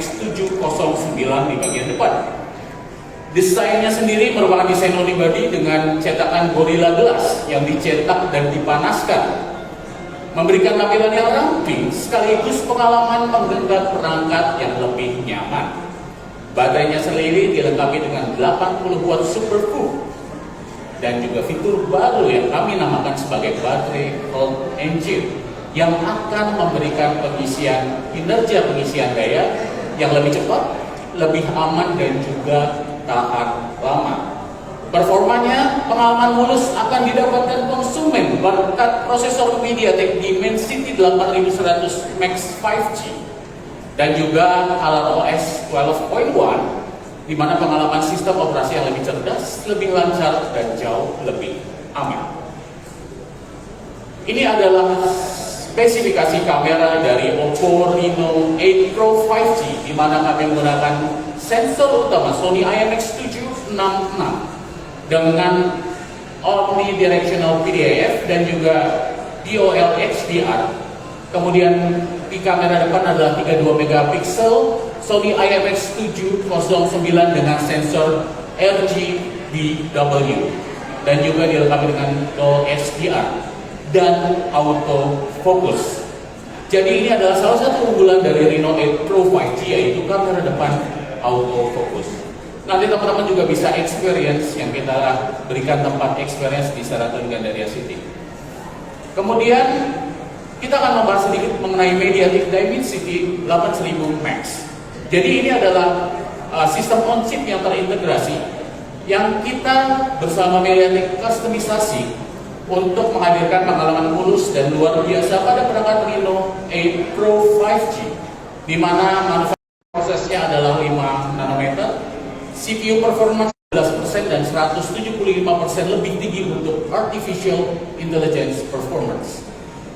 IMX709 di bagian depan. Desainnya sendiri merupakan desain unibody dengan cetakan Gorilla Glass yang dicetak dan dipanaskan, memberikan tampilan yang ramping sekaligus pengalaman menggenggam perangkat yang lebih nyaman. Baterainya sendiri dilengkapi dengan 80 watt superfood dan juga fitur baru yang kami namakan sebagai baterai cold engine yang akan memberikan kinerja pengisian daya yang lebih cepat, lebih aman dan juga tahan lama. Performanya, pengalaman mulus akan didapatkan konsumen berkat prosesor MediaTek Dimensity 8100 Max 5G dan juga ColorOS 12.1, di mana pengalaman sistem operasi yang lebih cerdas, lebih lancar dan jauh lebih aman. Ini adalah spesifikasi kamera dari Oppo Reno 8 Pro 5G, di mana kami menggunakan sensor utama Sony IMX766 dengan omnidirectional PDAF dan juga DOL HDR. Kemudian di kamera depan adalah 32 megapiksel Sony IMX709 dengan sensor RGBW dan juga dilengkapi dengan DOL HDR dan auto focus. Jadi ini adalah salah satu unggulan dari Reno 8 Pro 5G, yaitu kamera depan auto focus. Nanti teman-teman juga bisa experience yang kita berikan tempat experience di Sheraton Gandaria City. Kemudian kita akan membahas sedikit mengenai MediaTek Dimensity 8000 Max. Jadi ini adalah sistem on chip yang terintegrasi yang kita bersama MediaTek kustomisasi untuk menghadirkan pengalaman mulus dan luar biasa pada perangkat Reno 8 Pro 5G, di mana manufaktur prosesnya adalah 5 nanometer, CPU performance 11% dan 175% lebih tinggi untuk artificial intelligence performance,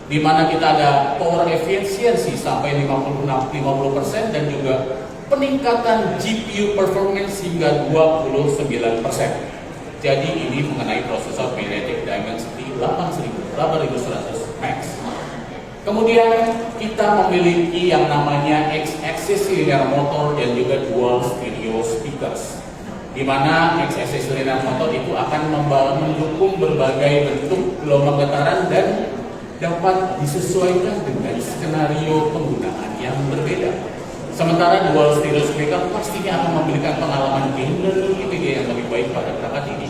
di mana kita ada power efficiency sampai 50% dan juga peningkatan GPU performance hingga 29%. Jadi ini mengenai prosesor MediaTek Dimensity 8100 Max. Kemudian kita memiliki yang namanya X-axis linear motor dan juga dual stereo speakers, di mana X-axis linear motor itu akan mendukung berbagai bentuk gelombang getaran dan dapat disesuaikan dengan skenario penggunaan yang berbeda. Sementara dual stereo speaker pastinya akan memberikan pengalaman game learning yang lebih baik pada perangkat ini.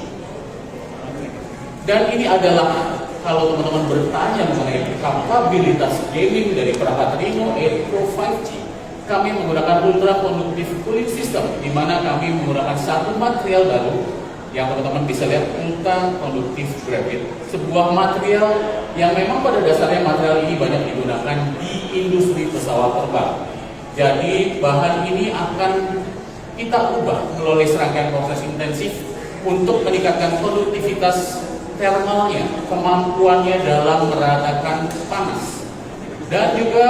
Dan ini adalah, kalau teman-teman bertanya mengenai kapabilitas gaming dari perangkat Reno 8 Pro 5G, kami menggunakan Ultra Conductive Cooling System, di mana kami menggunakan satu material baru yang teman-teman bisa lihat, Ultra Conductive Graphite, sebuah material yang memang pada dasarnya material ini banyak digunakan di industri pesawat terbang. Jadi bahan ini akan kita ubah melalui serangkaian proses intensif untuk meningkatkan konduktivitas thermalnya, kemampuannya dalam meratakan panas. Dan juga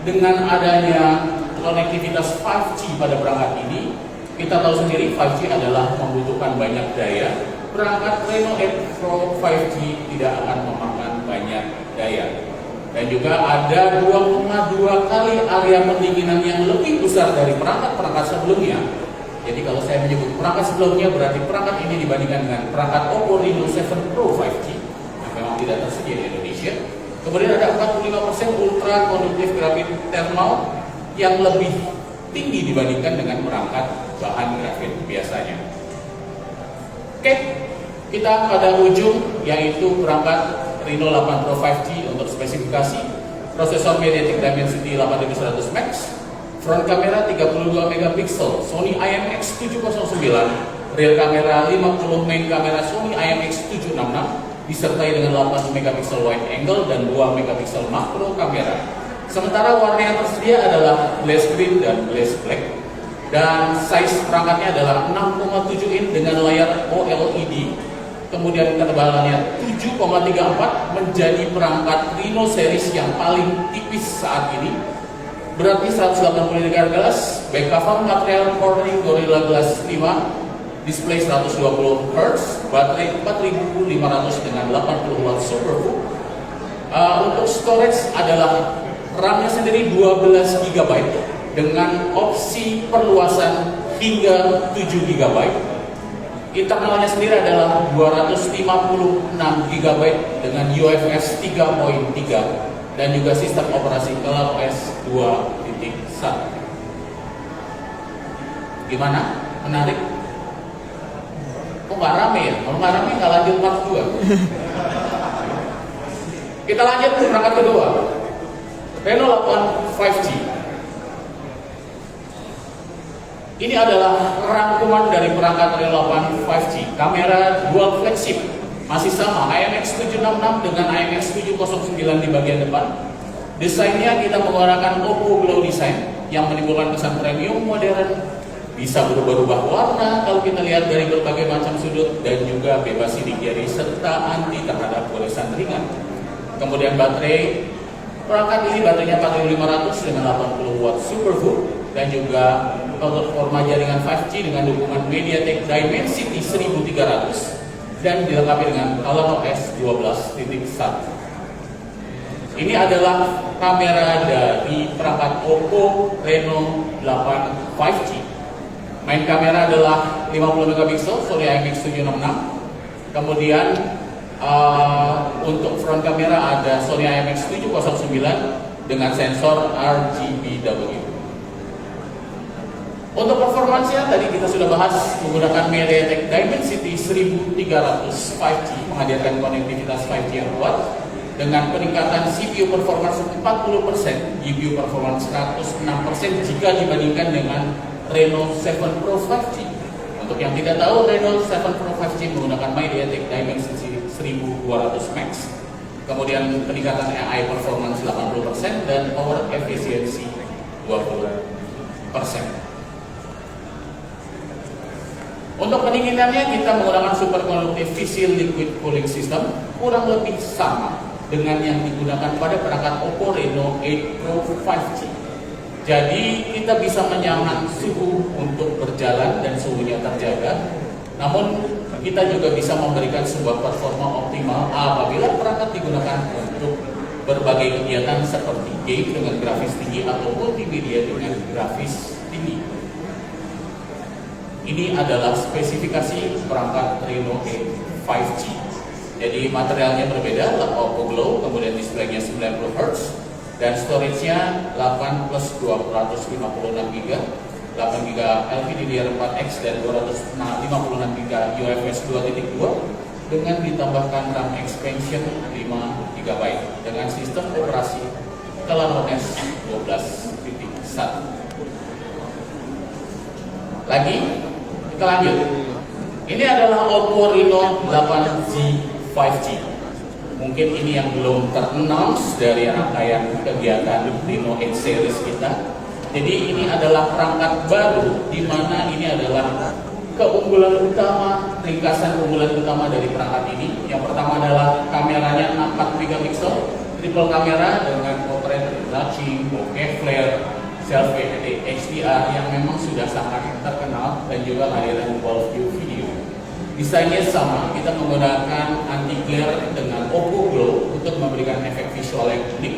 dengan adanya konektivitas 5G pada perangkat ini, kita tahu sendiri 5G adalah membutuhkan banyak daya. Perangkat Reno 8 Pro 5G tidak akan memakan banyak daya. Dan juga ada 2,2 kali area pendinginan yang lebih besar dari perangkat-perangkat sebelumnya. Jadi kalau saya menyebut perangkat sebelumnya, berarti perangkat ini dibandingkan dengan perangkat Oppo Reno 7 Pro 5G yang memang tidak tersedia di Indonesia. Kemudian ada 45% ultra conductive graphite thermal yang lebih tinggi dibandingkan dengan perangkat bahan grafit biasanya. Oke, kita pada ujung, yaitu perangkat Reno 8 Pro 5G untuk spesifikasi prosesor MediaTek Dimensity 8100 Max, front kamera 32 megapiksel Sony IMX709, rear kamera 50 main kamera Sony IMX766 disertai dengan 8 megapiksel wide angle dan 2 megapiksel makro kamera. Sementara warna yang tersedia adalah glass green dan glass black, dan size perangkatnya adalah 6,7 in dengan layar OLED. Kemudian ketebalannya 7,34, menjadi perangkat Reno series yang paling tipis saat ini. Berarti 180 Hz, back cover material Corning Gorilla Glass 5, display 120 Hz, baterai 4500 dengan 80 watt superfood. Untuk storage adalah RAM-nya sendiri 12 GB dengan opsi perluasan hingga 7 GB. Internalnya sendiri adalah 256 GB dengan UFS 3.3 dan juga sistem operasi ColorOS 2.1. Gimana? Menarik? Kok nggak rame ya? Kalau nggak rame nggak lanjut part 2. Kita lanjut ke perangkat kedua, Reno 8 5G. Ini adalah rangkuman dari perangkat Reno 8 5G. Kamera dual flagship, masih sama IMX766 dengan IMX709 di bagian depan. Desainnya kita menggunakan Oppo Glow design yang menimbulkan kesan premium modern, bisa berubah-ubah warna kalau kita lihat dari berbagai macam sudut, dan juga bebas sidik jari serta anti terhadap goresan ringan. Kemudian baterai, perangkat ini baterainya 4500 dengan 80 watt supervolt dan juga performa jaringan 5G dengan dukungan MediaTek Dimensity 1300 dan dilengkapi dengan ColorOS 12.1. Ini adalah kamera dari perangkat Oppo Reno 8 5G. Main kamera adalah 50 megapiksel Sony IMX766. Kemudian untuk front kamera ada Sony IMX709 dengan sensor RGBW. Untuk performansnya tadi kita sudah bahas menggunakan MediaTek Dimensity 1300 5G, menghadirkan konektivitas 5G yang kuat dengan peningkatan CPU performance 40%, GPU performance 106% jika dibandingkan dengan Reno 7 Pro 5G. Untuk yang tidak tahu, Reno 7 Pro 5G menggunakan MediaTek Dimensity 1200 Max. Kemudian peningkatan AI performance 80% dan power efficiency 20%. Untuk pendinginannya kita menggunakan superconductive viscous liquid cooling system, kurang lebih sama dengan yang digunakan pada perangkat Oppo Reno 8 Pro 5G. Jadi kita bisa menyamakan suhu untuk berjalan dan suhunya terjaga. Namun kita juga bisa memberikan sebuah performa optimal apabila perangkat digunakan untuk berbagai kegiatan seperti game dengan grafis tinggi atau multimedia dengan grafis tinggi. Ini adalah spesifikasi perangkat Reno 8 5G. Jadi materialnya berbeda, Oppo Glow, kemudian displaynya 90 Hz dan storage-nya 8 plus 256 GB, 8 GB LPDDR4X dan 256 GB UFS 2.2 dengan ditambahkan RAM expansion 5 GB dengan sistem operasi ColorOS 12.1. Lagi kita lanjut. Ini adalah Oppo Reno 8G 5G. Mungkin ini yang belum ter-announce dari rangkaian kegiatan Reno 8 series kita. Jadi ini adalah perangkat baru di mana ini adalah keunggulan utama, ringkasan keunggulan utama dari perangkat ini. Yang pertama adalah kameranya 4 megapiksel, triple kamera dengan portrait retouching, bokeh flare, selfie HDR yang memang sudah sangat terkenal dan juga kehadiran Wolf View video. Desainnya sama, kita menggunakan anti glare dengan Oppo Glow untuk memberikan efek visual yang unik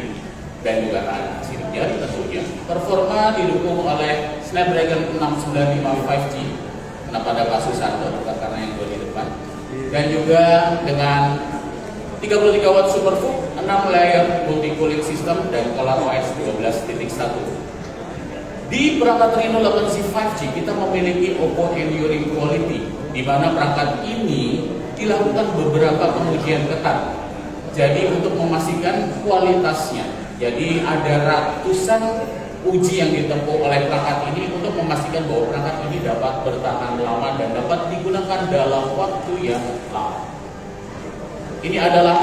dan juga sidik jari tentunya. Performa didukung oleh Snapdragon 695 5G. Kenapa ada kasus satu? Karena yang dua di depan. Dan juga dengan 33 watt supervolt, 6 layer multi cooling system dan ColorOS 12.1. Di perangkat Reno 8G 5G kita memiliki Oppo Enduring Quality, di mana perangkat ini dilakukan beberapa pengujian ketat. Jadi untuk memastikan kualitasnya, jadi ada ratusan uji yang ditempuh oleh perangkat ini untuk memastikan bahwa perangkat ini dapat bertahan lama dan dapat digunakan dalam waktu yang lama. Ini adalah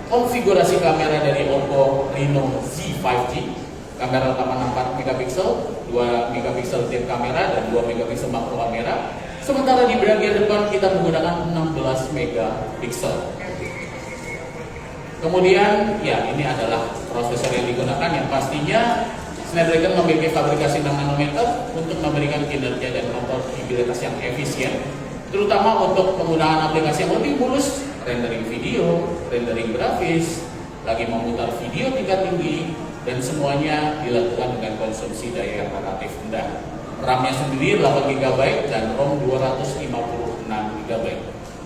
konfigurasi kamera dari Oppo Reno Z 5G. Kamera utama 4 megapiksel, 2 megapiksel depth kamera dan 2 megapiksel makro kamera. Sementara di bagian depan kita menggunakan 16 megapiksel. Kemudian ya ini adalah prosesor yang digunakan yang pastinya Snapdragon memiliki fabrikasi 6 nanometer untuk memberikan kinerja dan kompatibilitas yang efisien, terutama untuk penggunaan aplikasi yang lebih mulus, rendering video, rendering grafis, lagi memutar video tingkat tinggi, dan semuanya dilakukan dengan konsumsi daya yang relatif rendah. RAM-nya sendiri 8 GB dan ROM 256 GB.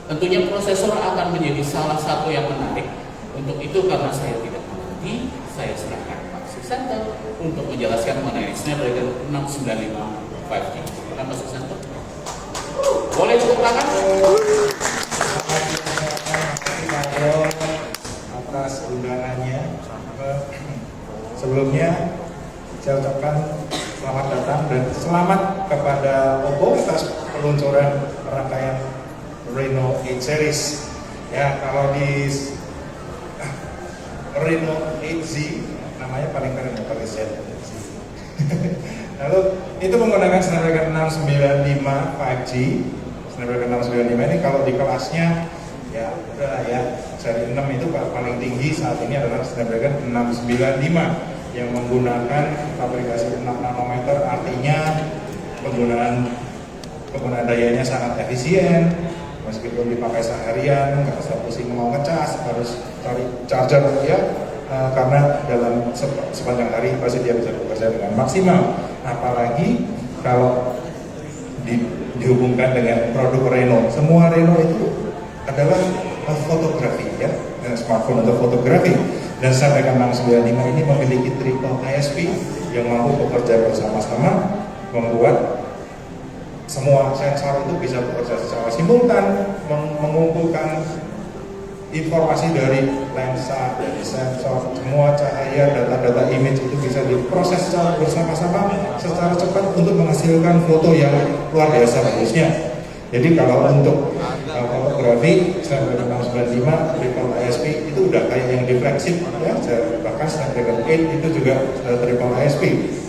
Tentunya prosesor akan menjadi salah satu yang menarik. Untuk itu karena saya tidak mengerti, saya serahkan Pak Susanto untuk menjelaskan mengenai Snapdragon 695 5G. Silakan Pak Susanto. Boleh tepuk tangan? Atas undangannya. Sebelumnya saya ucapkan selamat datang dan selamat kepada Oppo atas peluncuran rangkaian Reno 8 series. Ya, kalau di Reno 8Z namanya paling keren ya, pakai Z. Lalu itu menggunakan Snapdragon 695 5G. Snapdragon 695 ini kalau di kelasnya ya udah ya, seri 6 itu paling tinggi saat ini adalah Snapdragon 695 yang menggunakan fabrikasi 6 nanometer, artinya penggunaan dayanya sangat efisien. Meskipun dipakai seharian, nggak usah pusing mau ngecas, harus cari charger ya, karena dalam sepanjang hari pasti dia bisa bekerja dengan maksimal. Apalagi kalau dihubungkan dengan produk Reno. Semua Reno itu adalah fotografi ya, smartphone untuk fotografi. Dan Snapdragon 695 ini memiliki triple ISP yang mampu bekerja bersama-sama, membuat semua sensor itu bisa bekerja secara simultan, mengumpulkan informasi dari lensa, dari sensor, semua cahaya, data-data image itu bisa diproses secara bersama-sama, secara cepat untuk menghasilkan foto yang luar biasa bagusnya. Jadi kalau untuk fotografi, Snapdragon 695 triple ISP itu udah kayak yang di flagship ya, bahkan Snapdragon 8 itu juga triple ISP.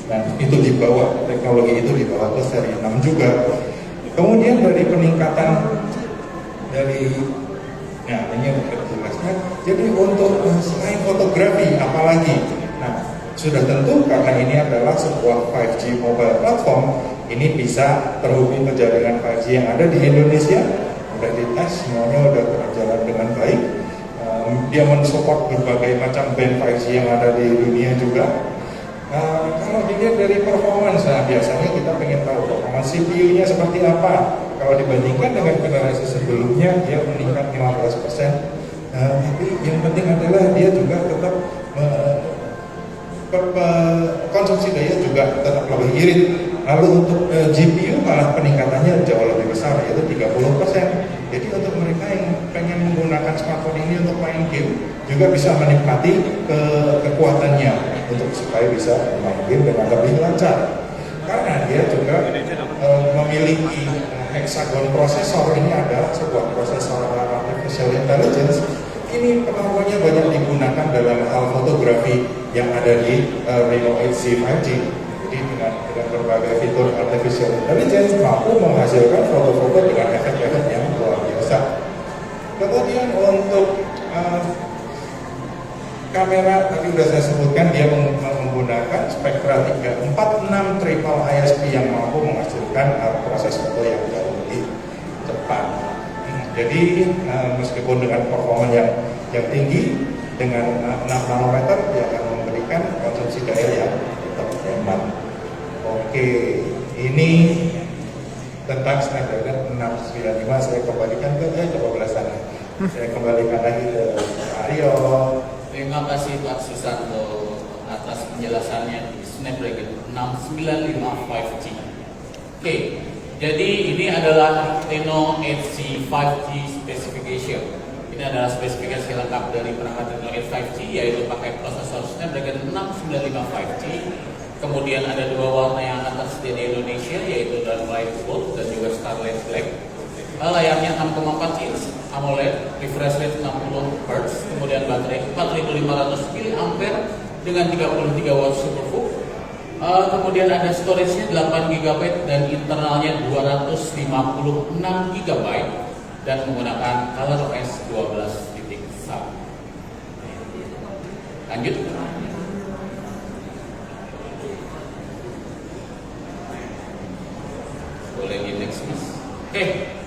Dan itu dibawa, teknologi itu dibawa ke seri 6 juga. Kemudian dari peningkatan dari, nah ini jelasnya. Jadi untuk selain fotografi, apalagi? Nah, sudah tentu karena ini adalah sebuah 5G mobile platform, ini bisa terhubung ke jaringan 5G yang ada di Indonesia. Udah dites, semuanya udah berjalan dengan baik. Dia mensupport berbagai macam band 5G yang ada di dunia juga. Kalau dilihat dari performance, nah biasanya kita pengen tahu performance CPU-nya seperti apa. Kalau dibandingkan dengan generasi sebelumnya, dia meningkat 15%. Tapi yang penting adalah dia juga tetap konsumsi daya juga tetap lebih irit. Lalu untuk GPU malah peningkatannya jauh lebih besar, yaitu 30%. Jadi untuk mereka yang pengen menggunakan smartphone ini untuk main game juga bisa menikmati kekuatannya untuk supaya bisa main game dengan lebih lancar. Karena dia juga memiliki hexagon prosesor. Ini adalah sebuah prosesor artificial intelligence. Ini pengaruhnya banyak digunakan dalam hal fotografi yang ada di Reno 8Z 5G. Jadi dengan berbagai fitur artificial intelligence mampu menghasilkan foto-foto dengan efek-efek yang luar biasa. Kemudian untuk kamera tadi sudah saya sebutkan, dia menggunakan Spectra 346 triple ISP yang mampu menghasilkan proses foto yang jauh lebih cepat. Jadi meskipun dengan performa yang tinggi dengan 6 nanometer, dia akan memberikan konsumsi daya yang tetap hemat. Oke, ini tentang Snapdragon 695. Saya kembalikan ke coba sana. Saya kembalikan lagi ke Aryo. Terima kasih Pak Susanto atas penjelasannya di Snapdragon 695 5G. Oke, jadi ini adalah Reno 8Z 5G specification. Ini adalah spesifikasi lengkap dari perangkat Reno 8 5G, yaitu pakai prosesor Snapdragon 695 5G. Kemudian ada dua warna yang akan tersedia di Indonesia, yaitu Light Gold dan juga Starlight Black. Layarnya 6,4 inch AMOLED, refresh rate 60 Hz, kemudian baterai 4500 mAh dengan 33 watt SuperVOOC. Kemudian ada storage-nya 8 GB dan internalnya 256 GB dan menggunakan ColorOS 12.1. Lanjut. Boleh di next, Mas. Oke,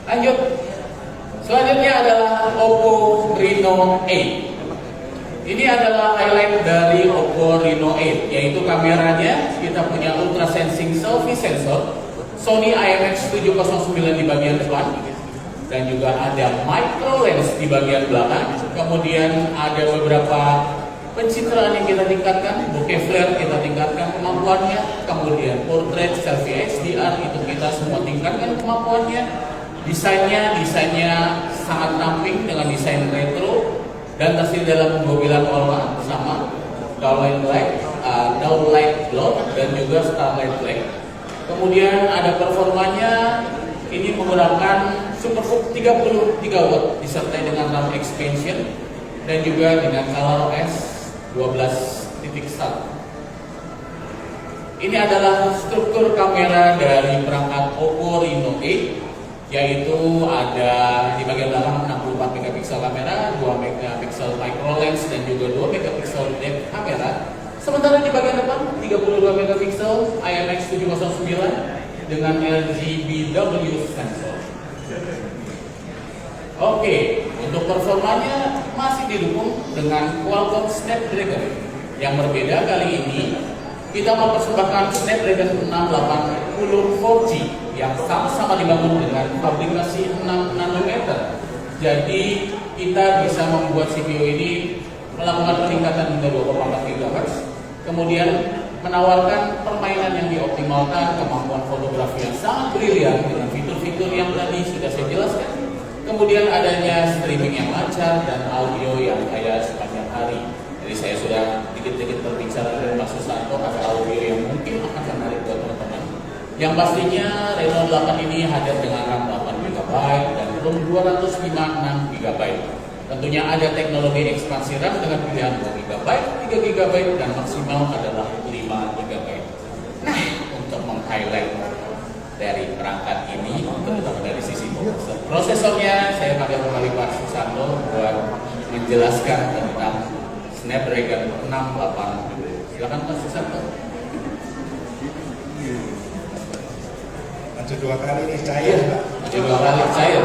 lanjut. Selanjutnya adalah Oppo Reno 8. Ini adalah highlight dari Oppo Reno 8, yaitu kameranya kita punya ultra sensing selfie sensor, Sony IMX709 di bagian depan, dan juga ada micro lens di bagian belakang. Kemudian ada beberapa pencitraan yang kita tingkatkan, bokeh flare kita tingkatkan kemampuannya, kemudian portrait, selfie HDR itu kita semua tingkatkan kemampuannya. Desainnya sangat ramping dengan desain retro dan terdiri dalam 2 pilar warna sama downlight glow dan juga starlight black. Kemudian ada performanya, ini menggunakan SuperVOOC 33 watt disertai dengan RAM expansion dan juga dengan ColorOS 12.1. Ini adalah struktur kamera dari perangkat Oppo Reno 8, yaitu ada di bagian belakang 64 megapiksel kamera, 2 megapiksel micro lens dan juga 2 megapiksel depth kamera. Sementara di bagian depan 32 megapiksel IMX709 dengan LGBW sensor. Oke, untuk performanya masih didukung dengan Qualcomm Snapdragon. Yang berbeda kali ini kita mempersembahkan Snapdragon 680 4G yang sama-sama dibangun dengan fabrikasi 6 nanometer. Jadi kita bisa membuat CPU ini melakukan peningkatan hingga 2,4 GHz. Kemudian menawarkan permainan yang dioptimalkan, kemampuan fotografi yang sangat brilian dengan fitur-fitur yang tadi sudah saya jelaskan. Kemudian adanya streaming yang lancar dan audio yang kaya sepanjang hari. Jadi saya sudah dikit-dikit berbicara dengan Mas Susanto, ada audio yang mungkin akan menarik buat teman-teman. Yang pastinya Reno 8 ini hadir dengan RAM 8 GB dan ROM 256 GB. Tentunya ada teknologi ekspansi RAM dengan pilihan 2 GB, 3 GB dan maksimal adalah 5 GB. Nah, untuk meng-highlight dari perangkat ini, terutama dari sisi prosesornya, saya panggil kembali Pak Susanto buat menjelaskan tentang Snapdragon 680. Silakan Pak Susanto. Maju 2 kali ini cair, Pak. Maju 2 kali cair.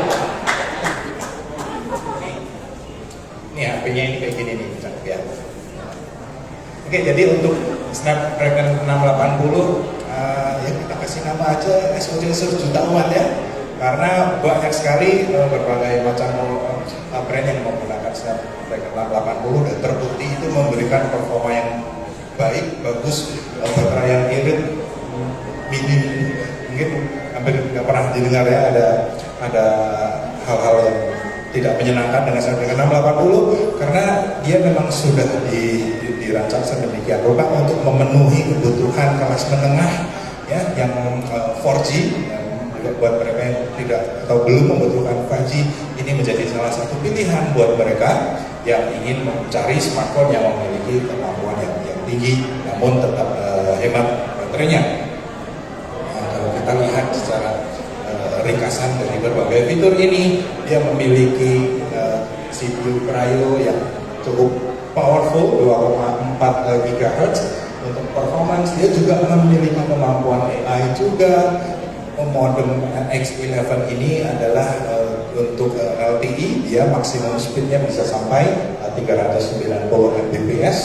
Ini HP-nya ini kayak gini nih, cakep ya. Oke, jadi untuk Snapdragon 680 ya kita kasih nama aja SoC jutawan ya. Karena banyak sekali berbagai macam brand yang menggunakan Snapdragon 880 dan terbukti itu memberikan performa yang baik, bagus, baterai yang irit, minim, mungkin hampir nggak pernah didengar ya ada hal-hal yang tidak menyenangkan dengan Snapdragon 680 karena dia memang sudah dirancang sedemikian rupa untuk memenuhi kebutuhan kelas menengah ya yang 4G. Buat mereka yang tidak atau belum membutuhkan 5G, ini menjadi salah satu pilihan buat mereka yang ingin mencari smartphone yang memiliki kemampuan yang tinggi namun tetap hemat baterainya. Nah, kalau kita lihat secara ringkasan dari berbagai fitur ini, dia memiliki CPU Cryo yang cukup powerful 2,4 GHz untuk performance. Dia juga memiliki kemampuan AI juga. Modem X11 ini adalah untuk LTE, dia maksimum speednya bisa sampai 390 Mbps.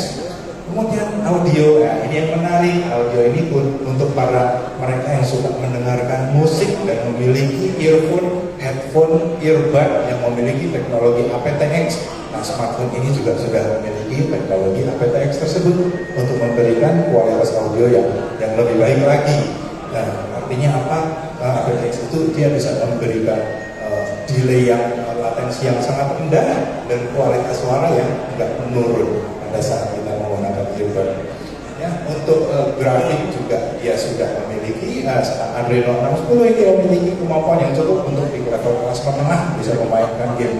Kemudian audio, nah ini yang menarik, audio ini pun untuk para mereka yang suka mendengarkan musik dan memiliki earphone, headphone, earbud yang memiliki teknologi aptX. Nah, smartphone ini juga sudah memiliki teknologi aptX tersebut untuk memberikan kualitas audio yang lebih baik lagi. Nah, artinya apa? aptX itu dia bisa memberikan delay yang latensi yang sangat rendah dan kualitas suara yang tidak menurun pada saat kita menggunakan earbud. Ya, untuk grafik juga dia sudah memiliki Adreno 610 ini memiliki kemampuan yang cukup untuk di level kelas menengah bisa memainkan game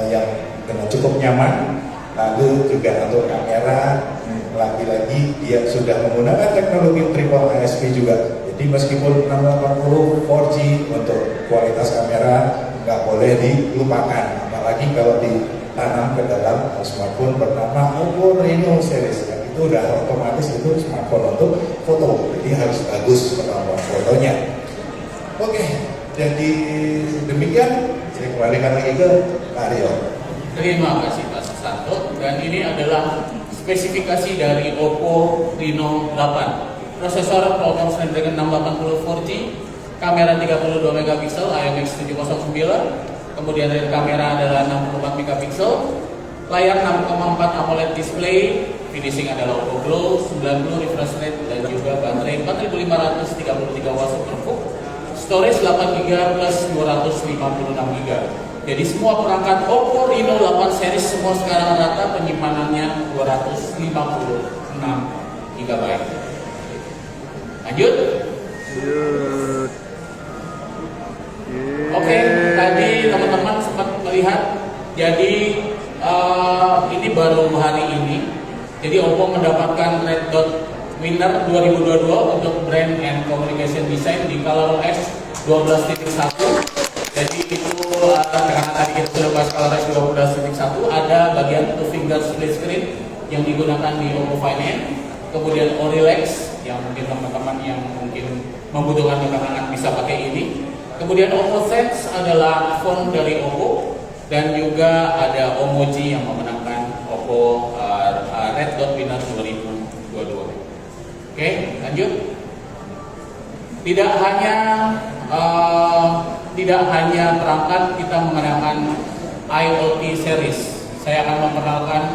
yang dengan cukup nyaman. Lalu juga untuk kamera lagi-lagi dia sudah menggunakan teknologi triple ISP juga. Jadi meskipun 680 4G untuk kualitas kamera nggak boleh dilupakan, apalagi kalau ditanam ke dalam smartphone bernama Oppo Reno series ya, itu udah otomatis itu smartphone untuk foto, jadi harus bagus kemampuan fotonya. Oke, jadi demikian saya kembalikan lagi ke Mario. Terima kasih Pak Susanto. dan ini adalah spesifikasi dari Oppo Reno 8. Prosesor Qualcomm Snapdragon 680 4G, kamera 32 megapiksel IMX709, kemudian rear kamera adalah 64 megapiksel, layar 6,4 AMOLED display, finishing adalah Oppo Glow, 90 refresh rate, dan juga baterai 4533 watt superbook, storage 8GB plus 256GB. Jadi semua perangkat Oppo Reno 8 series semua sekarang rata penyimpanannya 256GB. Lanjut. Oke, tadi teman-teman sempat melihat. Jadi ini baru hari ini. Jadi Oppo mendapatkan Red Dot Winner 2022 untuk Brand and Communication Design di ColorOS 12.1. Jadi itu karena tadi kita sudah bahas ColorOS 12.1, ada bagian two finger split screen yang digunakan di Oppo Find N, kemudian Orilex yang mungkin teman-teman yang mungkin membutuhkan ketenangan bisa pakai ini. Kemudian Oppo Sense adalah phone dari Oppo, dan juga ada Omoji yang memenangkan Oppo Red Dot Winner 2022. Oke, lanjut. Tidak hanya perangkat, kita menggunakan IoT series. Saya akan memperkenalkan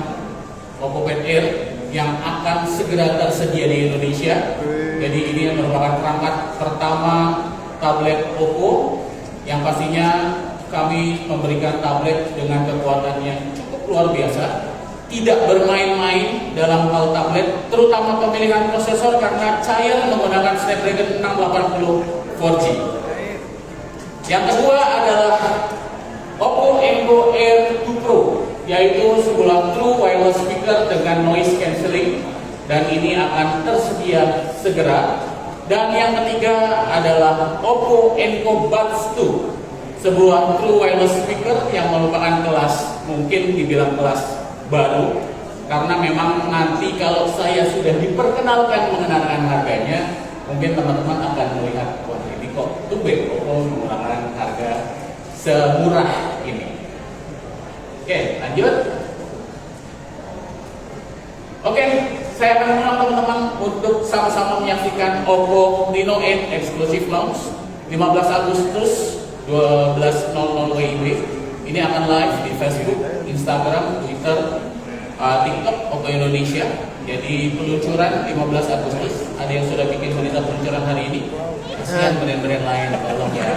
Oppo Pad Air yang akan segera tersedia di Indonesia. Jadi ini merupakan perangkat pertama tablet Oppo yang pastinya kami memberikan tablet dengan kekuatan yang cukup luar biasa. Tidak bermain-main dalam hal tablet, terutama pemilihan prosesor karena cair menggunakan Snapdragon 680 4G. Yang kedua adalah Oppo Enco Air 2 Pro, yaitu sebuah true wireless speaker dengan noise cancelling, dan ini akan tersedia segera. Dan yang ketiga adalah Oppo Enco Buds 2, sebuah true wireless speaker yang merupakan kelas, mungkin dibilang kelas baru, karena memang nanti kalau saya sudah diperkenalkan mengenalkan harganya, mungkin teman-teman akan melihat, wah ini kok tumben Oppo menggunakan harga semurah ini. Oke, lanjut. Oke, saya akan mengundang teman-teman untuk sama-sama menyaksikan Oppo Reno 8 Exclusive Launch 15 Agustus 12.00 WIB. Ini akan live di Facebook, Instagram, Twitter, TikTok Oppo Indonesia. Jadi peluncuran 15 Agustus. Ada yang sudah bikin berita peluncuran hari ini. Kasihan brand-brand lain, tolong ya.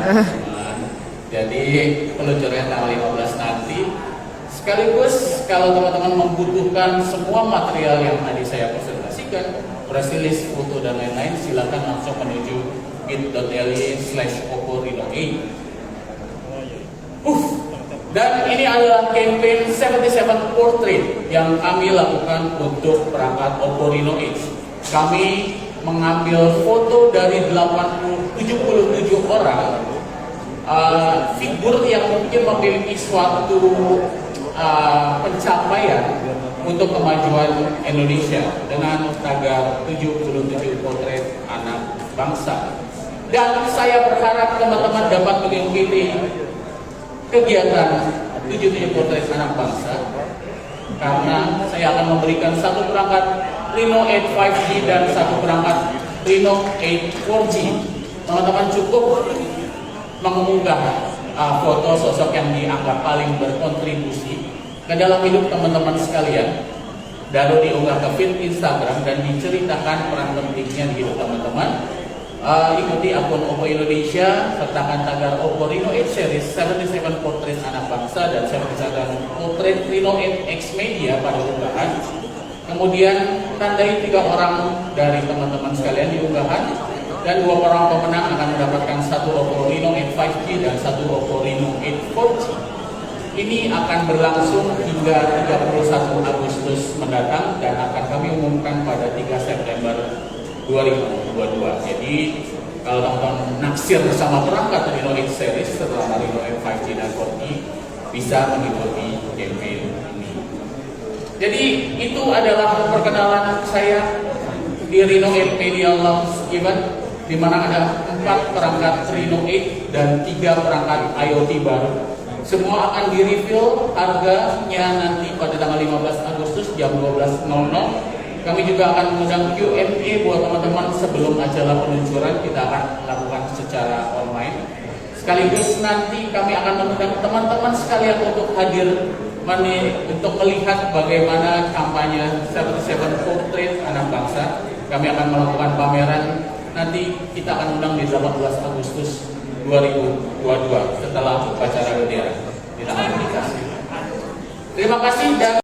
Jadi peluncuran tanggal 15 nanti. Sekaligus kalau teman-teman membutuhkan semua material yang tadi saya presentasikan, press release, foto dan lain-lain, silakan langsung menuju bit.ly/Oppo Reno 8. Dan ini adalah campaign 77 Portrait yang kami lakukan untuk perangkat Oppo Reno 8. Kami mengambil foto dari 77 orang figur yang mungkin memiliki suatu pencapaian untuk kemajuan Indonesia dengan tagar 77 potret anak bangsa. Dan saya berharap teman-teman dapat mengikuti kegiatan 77 potret anak bangsa, karena saya akan memberikan satu perangkat Reno 8 5G dan satu perangkat Reno 8 4G. Teman-teman cukup mengunggah foto sosok yang dianggap paling berkontribusi ke dalam hidup teman-teman sekalian, lalu diunggah ke feed Instagram dan diceritakan peran pentingnya di hidup teman-teman. Ikuti akun Oppo Indonesia, sertakan tagar Oppo Reno 8 series 77 Portrait anak bangsa dan 77 Portrait Reno 8 X Media pada unggahan. Kemudian tandai 3 orang dari teman-teman sekalian di unggahan, dan 2 orang pemenang akan mendapatkan satu Oppo Reno 8 5G dan satu Oppo Reno 8 4G. Ini akan berlangsung hingga 31 Agustus mendatang dan akan kami umumkan pada 3 September 2022. Jadi kalau teman-teman naksir bersama perangkat Reno 8 series setelah Reno 8 5G dan 4G, bisa mengikuti campaign ini. Jadi itu adalah perkenalan saya di Reno 8 Media Launch Event, di mana ada 4 perangkat Reno 8 dan 3 perangkat IoT baru. Semua akan di-reveal harganya nanti pada tanggal 15 Agustus jam 12.00. Kami juga akan mengundang Q&A buat teman-teman sebelum acara peluncuran, kita akan lakukan secara online. Sekaligus nanti kami akan mengundang teman-teman sekalian untuk hadir untuk melihat bagaimana kampanye 77 Portrait Anak Bangsa. Kami akan melakukan pameran, nanti kita akan undang di 18 Agustus 2022 setelah upacara bendera di Taman Komunikasi. Terima kasih dan